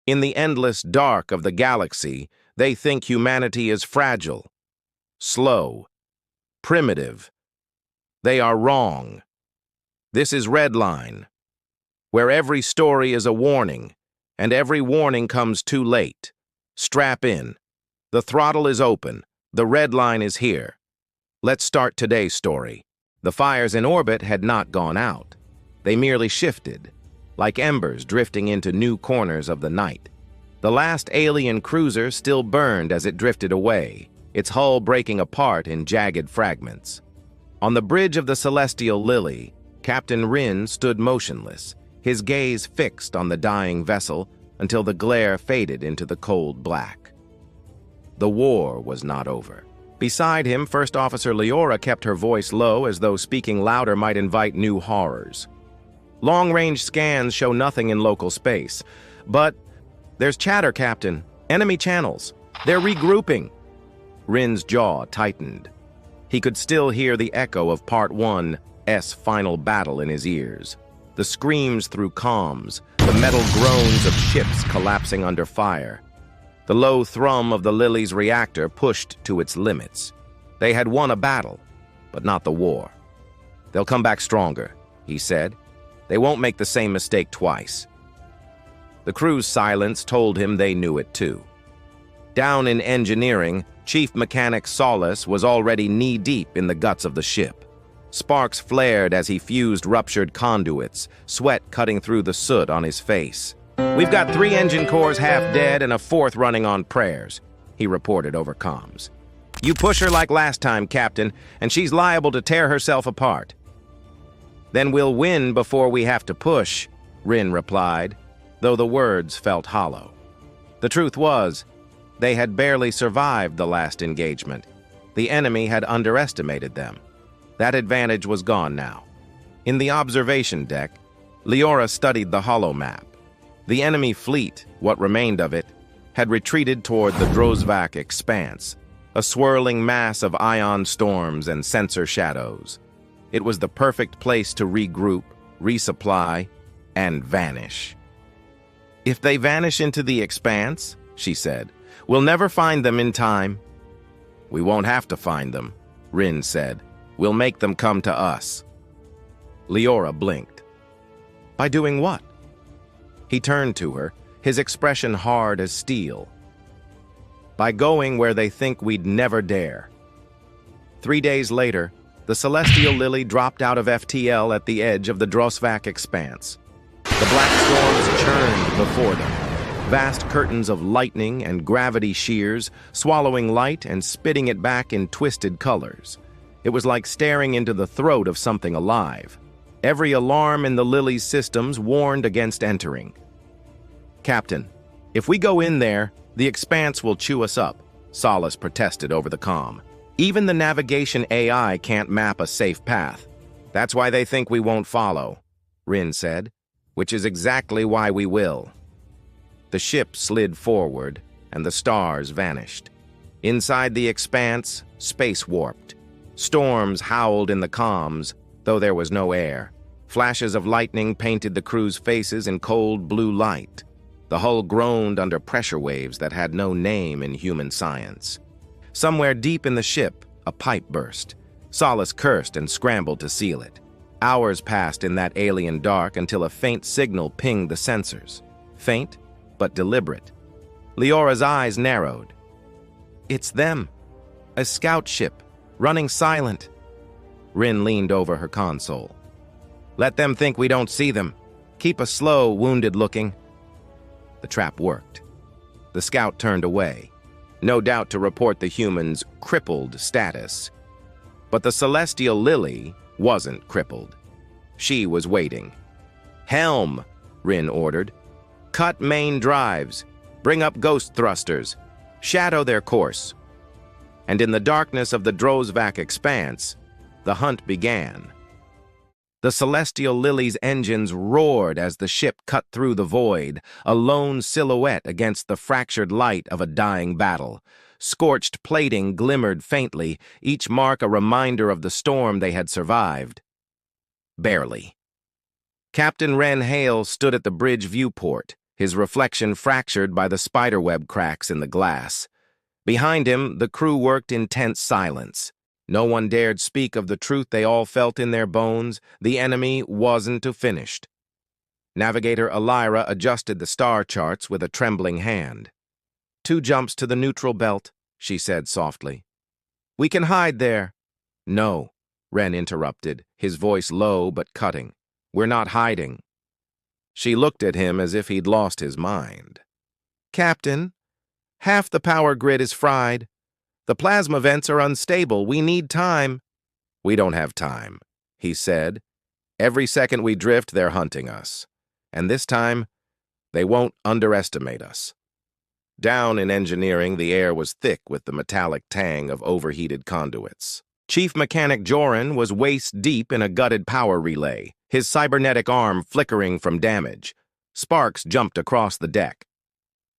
In the endless dark of the galaxy, they think humanity is fragile, slow, primitive. They are wrong. This is Redline, where every story is a warning, and every warning comes too late. Strap in. The throttle is open. The red line is here. Let's start today's story. The fires in orbit had not gone out. They merely shifted, like embers drifting into new corners of the night. The last alien cruiser still burned as it drifted away, its hull breaking apart in jagged fragments. On the bridge of the Celestial Lily, Captain Rin stood motionless, his gaze fixed on the dying vessel until the glare faded into the cold black. The war was not over. Beside him, First Officer Liora kept her voice low as though speaking louder might invite new horrors. Long-range scans show nothing in local space, but there's chatter, Captain. Enemy channels. They're regrouping. Rin's jaw tightened. He could still hear the echo of Part 1's final battle in his ears. The screams through comms, the metal groans of ships collapsing under fire. The low thrum of the Lily's reactor pushed to its limits. They had won a battle, but not the war. They'll come back stronger, he said. They won't make the same mistake twice. The crew's silence told him they knew it too. Down in engineering, Chief Mechanic Solace was already knee-deep in the guts of the ship. Sparks flared as he fused ruptured conduits, sweat cutting through the soot on his face. "We've got 3 engine cores half dead and a 4th running on prayers," he reported over comms. "You push her like last time, Captain, and she's liable to tear herself apart." "Then we'll win before we have to push," Rin replied, though the words felt hollow. The truth was, they had barely survived the last engagement. The enemy had underestimated them. That advantage was gone now. In the observation deck, Liora studied the holomap. The enemy fleet, what remained of it, had retreated toward the Drozvak expanse, a swirling mass of ion storms and sensor shadows. It was the perfect place to regroup, resupply, and vanish. "If they vanish into the expanse," she said, "we'll never find them in time." "We won't have to find them," Rin said. "We'll make them come to us." Liora blinked. "By doing what?" He turned to her, his expression hard as steel. "By going where they think we'd never dare." 3 days later, the Celestial Lily dropped out of FTL at the edge of the Drozvak expanse. The black storms churned before them, vast curtains of lightning and gravity shears, swallowing light and spitting it back in twisted colors. It was like staring into the throat of something alive. Every alarm in the Lily's systems warned against entering. "Captain, if we go in there, the expanse will chew us up," Solace protested over the comm. "Even the navigation AI can't map a safe path. That's why they think we won't follow," Rin said, "which is exactly why we will." The ship slid forward, and the stars vanished. Inside the expanse, space warped. Storms howled in the comms, though there was no air. Flashes of lightning painted the crew's faces in cold blue light. The hull groaned under pressure waves that had no name in human science. Somewhere deep in the ship, a pipe burst. Solace cursed and scrambled to seal it. Hours passed in that alien dark until a faint signal pinged the sensors. Faint, but deliberate. Leora's eyes narrowed. "It's them. A scout ship, running silent." Rin leaned over her console. "Let them think we don't see them. Keep us slow, wounded-looking." The trap worked. The scout turned away, no doubt to report the humans' crippled status. But the Celestial Lily wasn't crippled. She was waiting. "Helm," Rin ordered. "Cut main drives. Bring up ghost thrusters. Shadow their course." And in the darkness of the Drozvak expanse, the hunt began. The Celestial Lily's engines roared as the ship cut through the void, a lone silhouette against the fractured light of a dying battle. Scorched plating glimmered faintly, each mark a reminder of the storm they had survived. Barely. Captain Wren Hale stood at the bridge viewport, his reflection fractured by the spiderweb cracks in the glass. Behind him, the crew worked in tense silence. No one dared speak of the truth they all felt in their bones. The enemy wasn't finished. Navigator Elira adjusted the star charts with a trembling hand. 2 jumps to the neutral belt, she said softly. We can hide there. No, Wren interrupted, his voice low but cutting. We're not hiding. She looked at him as if he'd lost his mind. Captain, half the power grid is fried. The plasma vents are unstable. We need time. We don't have time, he said. Every second we drift, they're hunting us. And this time, they won't underestimate us. Down in engineering, the air was thick with the metallic tang of overheated conduits. Chief Mechanic Joran was waist-deep in a gutted power relay, his cybernetic arm flickering from damage. Sparks jumped across the deck.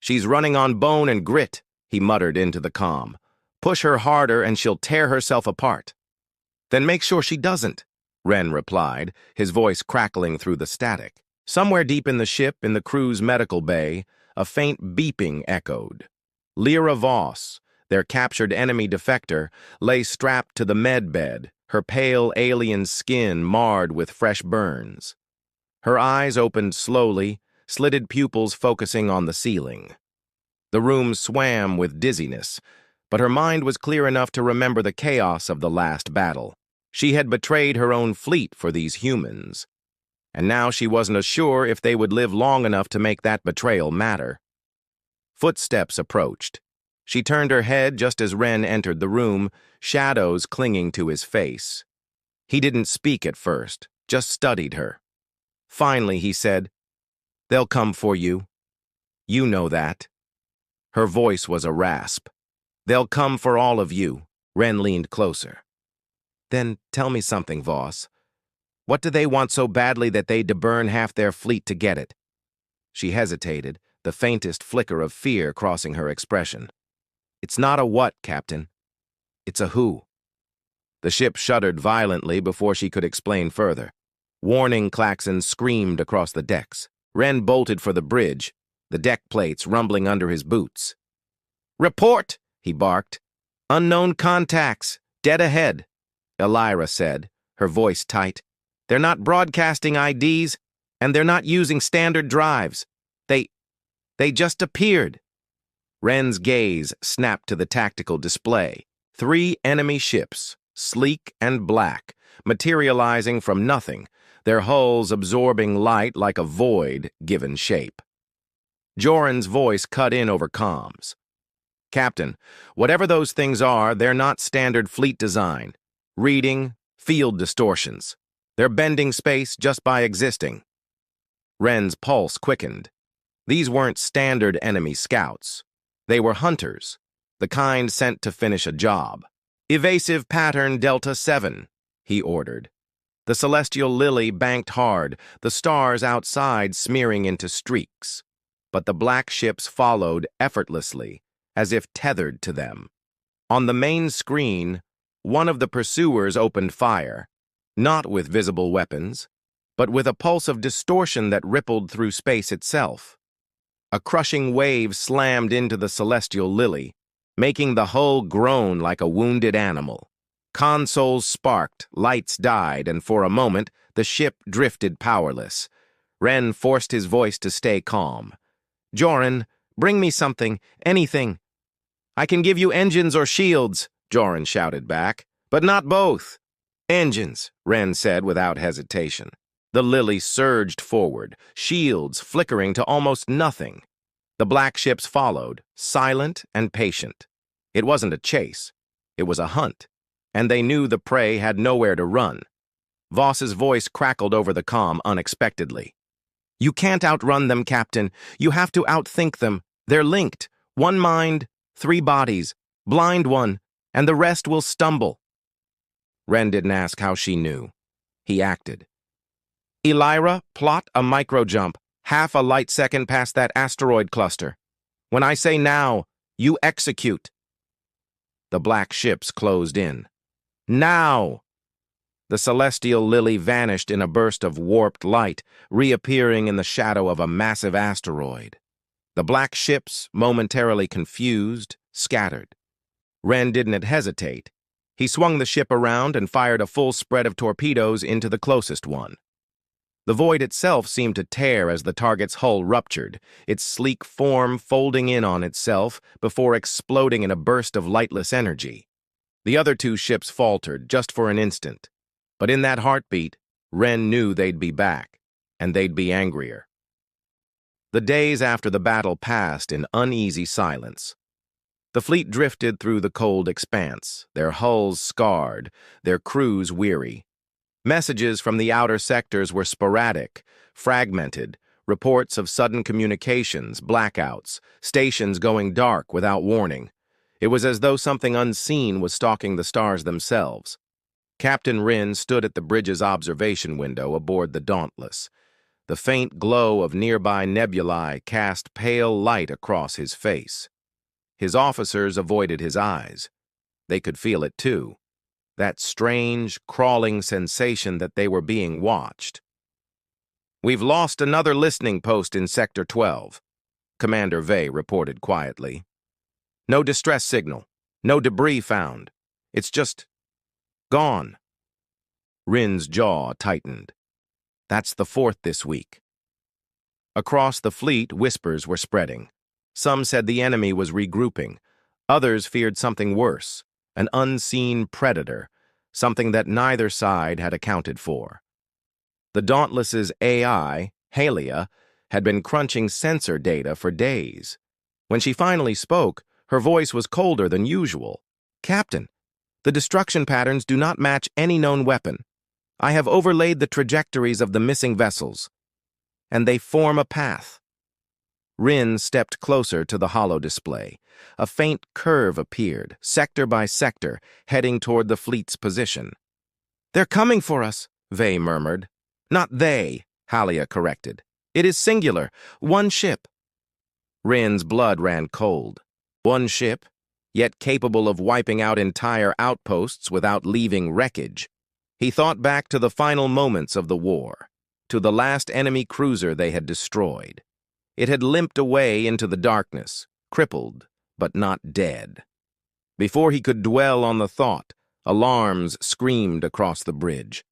She's running on bone and grit, he muttered into the comm. Push her harder and she'll tear herself apart. Then make sure she doesn't, Wren replied, his voice crackling through the static. Somewhere deep in the ship, in the crew's medical bay, a faint beeping echoed. Lyra Voss, their captured enemy defector, lay strapped to the med bed, her pale alien skin marred with fresh burns. Her eyes opened slowly, slitted pupils focusing on the ceiling. The room swam with dizziness, but her mind was clear enough to remember the chaos of the last battle. She had betrayed her own fleet for these humans, and now she wasn't sure if they would live long enough to make that betrayal matter. Footsteps approached. She turned her head just as Wren entered the room, shadows clinging to his face. He didn't speak at first, just studied her. Finally, he said, "They'll come for you. You know that." Her voice was a rasp. "They'll come for all of you." Wren leaned closer. "Then tell me something, Voss. What do they want so badly that they'd burn half their fleet to get it?" She hesitated, the faintest flicker of fear crossing her expression. "It's not a what, Captain. It's a who." The ship shuddered violently before she could explain further. Warning klaxons screamed across the decks. Wren bolted for the bridge, the deck plates rumbling under his boots. "Report!" he barked. "Unknown contacts, dead ahead," Elira said, her voice tight. "They're not broadcasting IDs, and they're not using standard drives. They just appeared." Wren's gaze snapped to the tactical display. 3 enemy ships, sleek and black, materializing from nothing, their hulls absorbing light like a void given shape. Joran's voice cut in over comms. "Captain, whatever those things are, they're not standard fleet design. Reading, field distortions. They're bending space just by existing." Wren's pulse quickened. These weren't standard enemy scouts. They were hunters, the kind sent to finish a job. "Evasive pattern Delta 7, he ordered. The celestial lily banked hard, the stars outside smearing into streaks. But the black ships followed effortlessly, as if tethered to them. On the main screen, one of the pursuers opened fire, not with visible weapons, but with a pulse of distortion that rippled through space itself. A crushing wave slammed into the celestial lily, making the hull groan like a wounded animal. Consoles sparked, lights died, and for a moment, the ship drifted powerless. Wren forced his voice to stay calm. "Joran, bring me something, anything." "I can give you engines or shields," Joran shouted back, "but not both." "Engines," Wren said without hesitation. The lily surged forward, shields flickering to almost nothing. The black ships followed, silent and patient. It wasn't a chase. It was a hunt, and they knew the prey had nowhere to run. Voss's voice crackled over the comm unexpectedly. "You can't outrun them, Captain. You have to outthink them. They're linked. 1 mind, 3 bodies. Blind one, and the rest will stumble." Wren didn't ask how she knew. He acted. "Elira, plot a microjump, half a light second past that asteroid cluster. When I say now, you execute." The black ships closed in. "Now!" The celestial lily vanished in a burst of warped light, reappearing in the shadow of a massive asteroid. The black ships, momentarily confused, scattered. Wren didn't hesitate. He swung the ship around and fired a full spread of torpedoes into the closest one. The void itself seemed to tear as the target's hull ruptured, its sleek form folding in on itself before exploding in a burst of lightless energy. The other two ships faltered just for an instant, but in that heartbeat, Wren knew they'd be back, and they'd be angrier. The days after the battle passed in uneasy silence. The fleet drifted through the cold expanse, their hulls scarred, their crews weary. Messages from the outer sectors were sporadic, fragmented, reports of sudden communications, blackouts, stations going dark without warning. It was as though something unseen was stalking the stars themselves. Captain Wren stood at the bridge's observation window aboard the Dauntless. The faint glow of nearby nebulae cast pale light across his face. His officers avoided his eyes. They could feel it too. That strange, crawling sensation that they were being watched. "We've lost another listening post in Sector 12, Commander Vey reported quietly. "No distress signal, no debris found. It's just gone." Wren's jaw tightened. "That's the fourth this week." Across the fleet, whispers were spreading. Some said the enemy was regrouping. Others feared something worse, an unseen predator, something that neither side had accounted for. The Dauntless's AI, Halia, had been crunching sensor data for days. When she finally spoke, her voice was colder than usual. "Captain, the destruction patterns do not match any known weapon. I have overlaid the trajectories of the missing vessels, and they form a path." Wren stepped closer to the holo display. A faint curve appeared, sector by sector, heading toward the fleet's position. "They're coming for us," Vey murmured. "Not they," Halia corrected. "It is singular. One ship." Wren's blood ran cold. One ship, yet capable of wiping out entire outposts without leaving wreckage. He thought back to the final moments of the war, to the last enemy cruiser they had destroyed. It had limped away into the darkness, crippled, but not dead. Before he could dwell on the thought, alarms screamed across the bridge.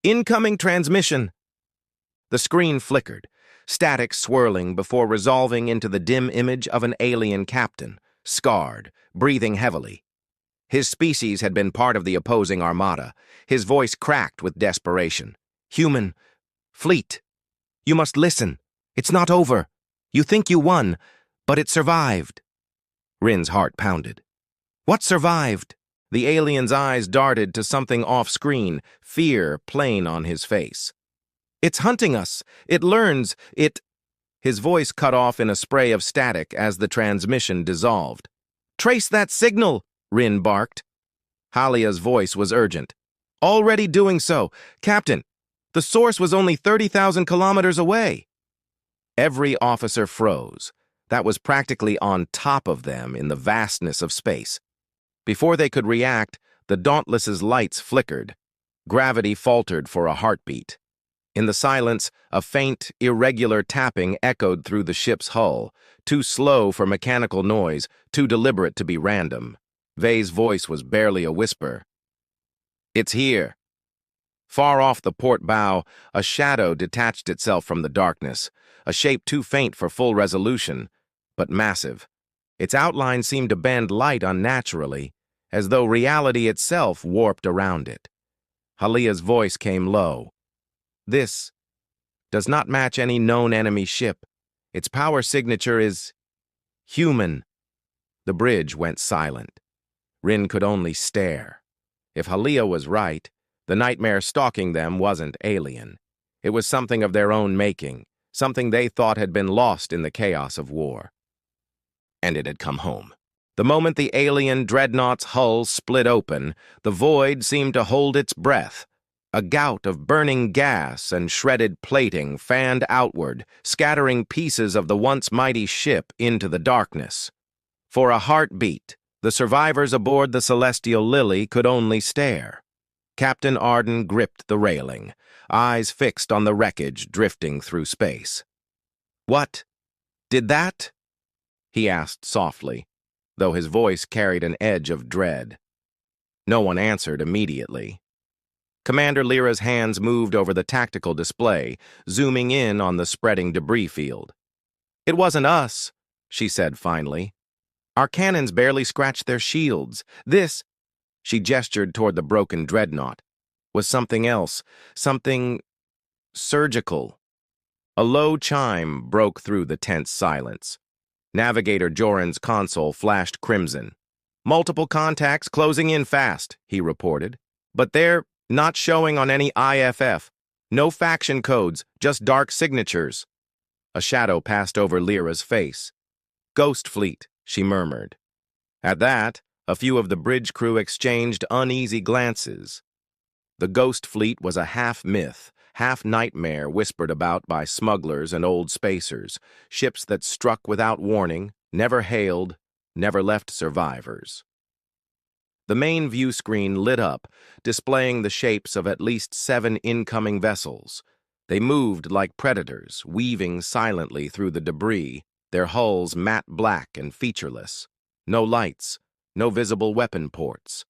"Incoming transmission!" The screen flickered, static swirling before resolving into the dim image of an alien captain, scarred, breathing heavily. His species had been part of the opposing armada. His voice cracked with desperation. "Human, fleet, you must listen. It's not over. You think you won, but it survived." Wren's heart pounded. "What survived?" The alien's eyes darted to something off-screen, fear plain on his face. "It's hunting us. It learns. It—" His voice cut off in a spray of static as the transmission dissolved. "Trace that signal!" Wren barked. Halia's voice was urgent. "Already doing so. Captain, the source was only 30,000 kilometers away." Every officer froze. That was practically on top of them in the vastness of space. Before they could react, the Dauntless's lights flickered. Gravity faltered for a heartbeat. In the silence, a faint, irregular tapping echoed through the ship's hull, too slow for mechanical noise, too deliberate to be random. Vey's voice was barely a whisper. "It's here." Far off the port bow, a shadow detached itself from the darkness, a shape too faint for full resolution, but massive. Its outline seemed to bend light unnaturally, as though reality itself warped around it. Halia's voice came low. "This does not match any known enemy ship. Its power signature is human." The bridge went silent. Wren could only stare. If Halia was right, the nightmare stalking them wasn't alien. It was something of their own making, something they thought had been lost in the chaos of war. And it had come home. The moment the alien dreadnought's hull split open, the void seemed to hold its breath. A gout of burning gas and shredded plating fanned outward, scattering pieces of the once mighty ship into the darkness. For a heartbeat, the survivors aboard the Celestial Lily could only stare. Captain Arden gripped the railing, eyes fixed on the wreckage drifting through space. "What? Did that?" he asked softly, though his voice carried an edge of dread. No one answered immediately. Commander Lyra's hands moved over the tactical display, zooming in on the spreading debris field. "It wasn't us," she said finally. "Our cannons barely scratched their shields. This," she gestured toward the broken dreadnought, "was something else, something surgical." A low chime broke through the tense silence. Navigator Joran's console flashed crimson. "Multiple contacts closing in fast," he reported. "But they're not showing on any IFF. No faction codes, just dark signatures." A shadow passed over Lyra's face. "Ghost Fleet," she murmured. At that, a few of the bridge crew exchanged uneasy glances. The Ghost Fleet was a half-myth, half-nightmare whispered about by smugglers and old spacers, ships that struck without warning, never hailed, never left survivors. The main view screen lit up, displaying the shapes of at least 7 incoming vessels. They moved like predators, weaving silently through the debris, their hulls matte black and featureless. No lights, no visible weapon ports.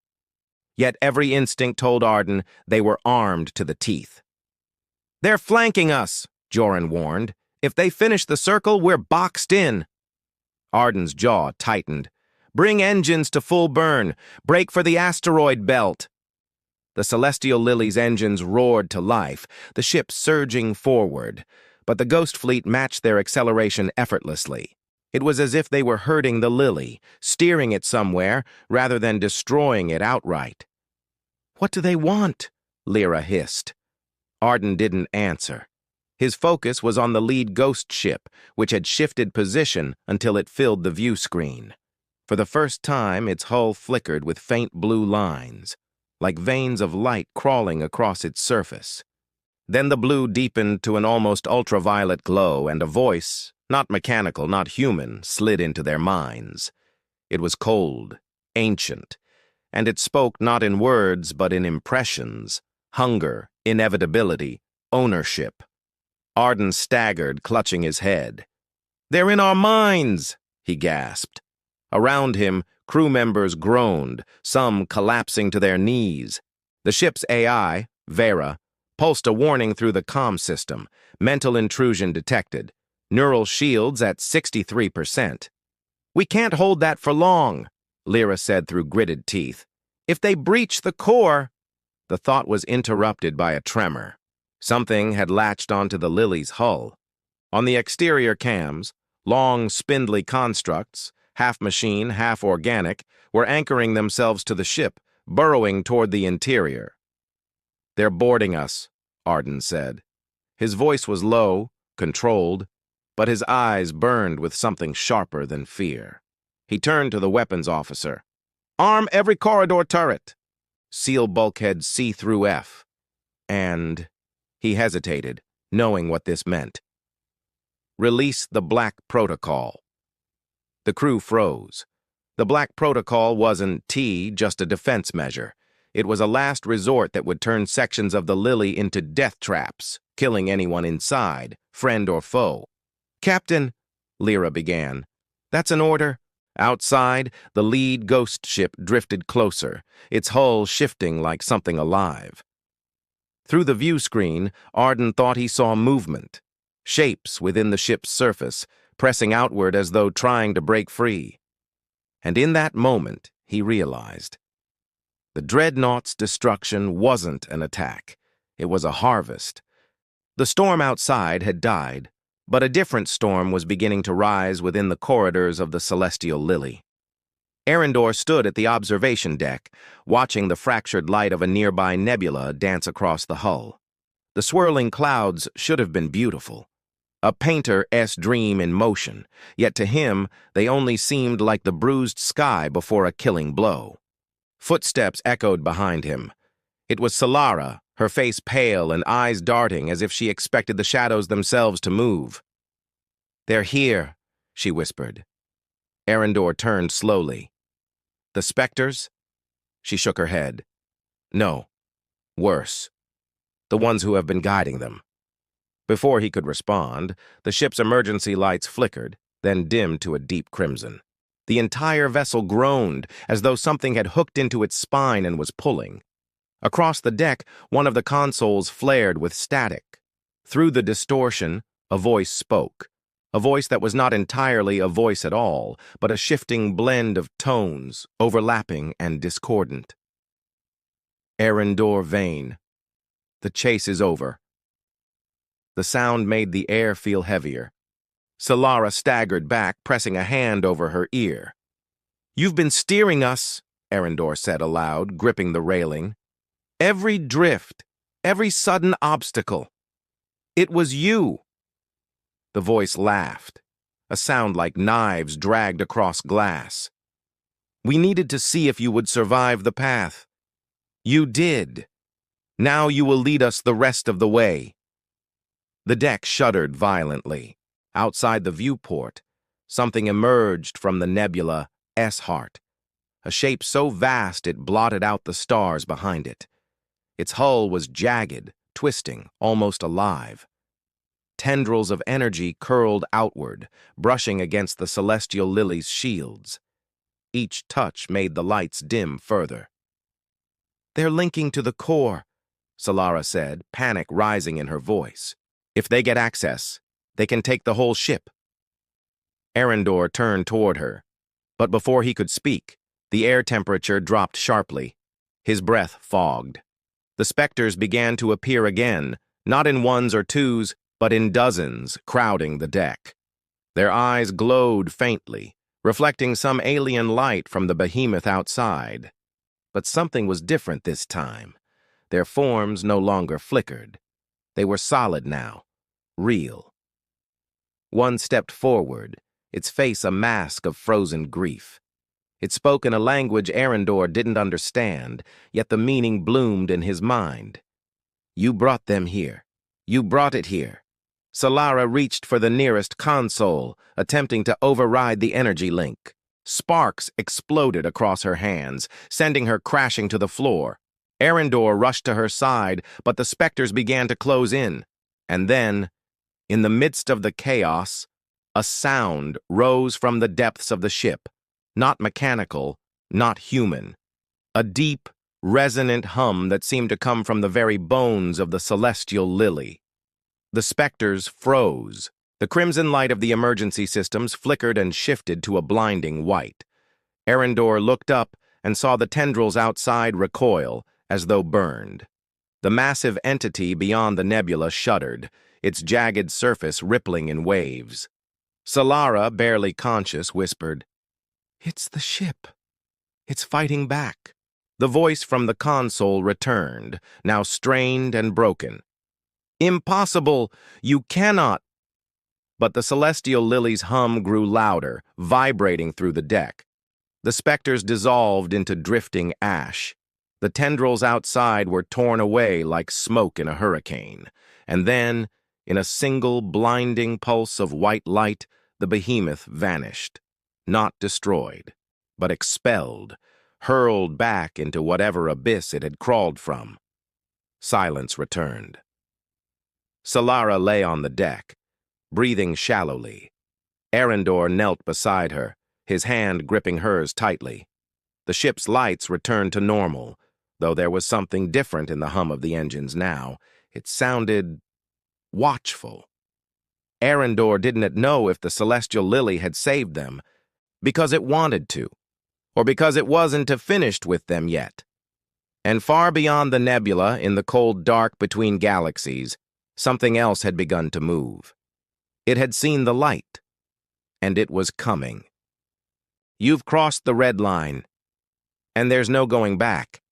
Yet every instinct told Arden they were armed to the teeth. "They're flanking us," Joran warned. "If they finish the circle, we're boxed in." Arden's jaw tightened. "Bring engines to full burn. Brake for the asteroid belt." The Celestial Lily's engines roared to life, the ship surging forward, but the Ghost Fleet matched their acceleration effortlessly. It was as if they were herding the Lily, steering it somewhere rather than destroying it outright. "What do they want?" Lyra hissed. Arden didn't answer. His focus was on the lead ghost ship, which had shifted position until it filled the view screen. For the first time, its hull flickered with faint blue lines, like veins of light crawling across its surface. Then the blue deepened to an almost ultraviolet glow, and a voice, not mechanical, not human, slid into their minds. It was cold, ancient, and it spoke not in words but in impressions, hunger, inevitability, ownership. Arden staggered, clutching his head. "They're in our minds," he gasped. Around him, crew members groaned, some collapsing to their knees. The ship's AI, Vera, pulsed a warning through the comm system. Mental intrusion detected. Neural shields at 63%. "We can't hold that for long," Lyra said through gritted teeth. "If they breach the core—" The thought was interrupted by a tremor. Something had latched onto the Lily's hull. On the exterior cams, long, spindly constructs, half machine, half organic, were anchoring themselves to the ship, burrowing toward the interior. "They're boarding us," Arden said. His voice was low, controlled, but his eyes burned with something sharper than fear. He turned to the weapons officer. "Arm every corridor turret. Seal bulkhead C through F. And—" he hesitated, knowing what this meant. "Release the Black Protocol." The crew froze. The Black Protocol wasn't just a defense measure. It was a last resort that would turn sections of the Lily into death traps, killing anyone inside, friend or foe. "Captain," Lyra began. "That's an order." Outside, the lead ghost ship drifted closer, its hull shifting like something alive. Through the view screen, Arden thought he saw movement. Shapes within the ship's surface, pressing outward as though trying to break free. And in that moment, he realized. The dreadnought's destruction wasn't an attack. It was a harvest. The storm outside had died, but a different storm was beginning to rise within the corridors of the Celestial Lily. Arendor stood at the observation deck, watching the fractured light of a nearby nebula dance across the hull. The swirling clouds should have been beautiful. A painter's dream in motion, yet to him they only seemed like the bruised sky before a killing blow. Footsteps echoed behind him. It was Solara, her face pale and eyes darting as if she expected the shadows themselves to move. "They're here," she whispered. Arendor turned slowly. "The specters?" She shook her head. "No. Worse, the ones who have been guiding them. Before he could respond, the ship's emergency lights flickered, then dimmed to a deep crimson. The entire vessel groaned, as though something had hooked into its spine and was pulling. Across the deck, one of the consoles flared with static. Through the distortion, a voice spoke. A voice that was not entirely a voice at all, but a shifting blend of tones, overlapping and discordant. Arendor Vane. The chase is over. The sound made the air feel heavier. Solara staggered back, pressing a hand over her ear. "You've been steering us," Arendor said aloud, gripping the railing. "Every drift, every sudden obstacle. It was you." The voice laughed, a sound like knives dragged across glass. "We needed to see if you would survive the path. You did. Now you will lead us the rest of the way." The deck shuddered violently. Outside the viewport, something emerged from the nebula Esheart, a shape so vast it blotted out the stars behind it. Its hull was jagged, twisting, almost alive. Tendrils of energy curled outward, brushing against the celestial lily's shields. Each touch made the lights dim further. "They're linking to the core," Solara said, panic rising in her voice. "If they get access, they can take the whole ship." Arendor turned toward her, but before he could speak, the air temperature dropped sharply. His breath fogged. The specters began to appear again, not in ones or twos, but in dozens, crowding the deck. Their eyes glowed faintly, reflecting some alien light from the behemoth outside. But something was different this time. Their forms no longer flickered. They were solid now, real. One stepped forward, its face a mask of frozen grief. It spoke in a language Arendor didn't understand, yet the meaning bloomed in his mind. "You brought them here. You brought it here." Solara reached for the nearest console, attempting to override the energy link. Sparks exploded across her hands, sending her crashing to the floor. Arendor rushed to her side, but the specters began to close in. And then, in the midst of the chaos, a sound rose from the depths of the ship. Not mechanical, not human. A deep, resonant hum that seemed to come from the very bones of the celestial lily. The specters froze. The crimson light of the emergency systems flickered and shifted to a blinding white. Arendor looked up and saw the tendrils outside recoil, as though burned. The massive entity beyond the nebula shuddered, its jagged surface rippling in waves. Solara, barely conscious, whispered, "It's the ship. It's fighting back." The voice from the console returned, now strained and broken. "Impossible! You cannot!" But the celestial lily's hum grew louder, vibrating through the deck. The specters dissolved into drifting ash. The tendrils outside were torn away like smoke in a hurricane. And then, in a single blinding pulse of white light, the behemoth vanished. Not destroyed, but expelled, hurled back into whatever abyss it had crawled from. Silence returned. Solara lay on the deck, breathing shallowly. Arendor knelt beside her, his hand gripping hers tightly. The ship's lights returned to normal, though there was something different in the hum of the engines now. It sounded watchful. Arendor didn't know if the celestial lily had saved them, because it wanted to, or because it wasn't finished with them yet. And far beyond the nebula, in the cold dark between galaxies, something else had begun to move. It had seen the light, and it was coming. You've crossed the red line, and there's no going back.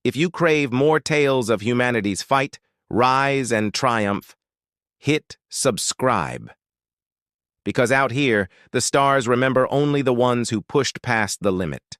If you crave more tales of humanity's fight, rise, and triumph, hit subscribe. Because out here, the stars remember only the ones who pushed past the limit.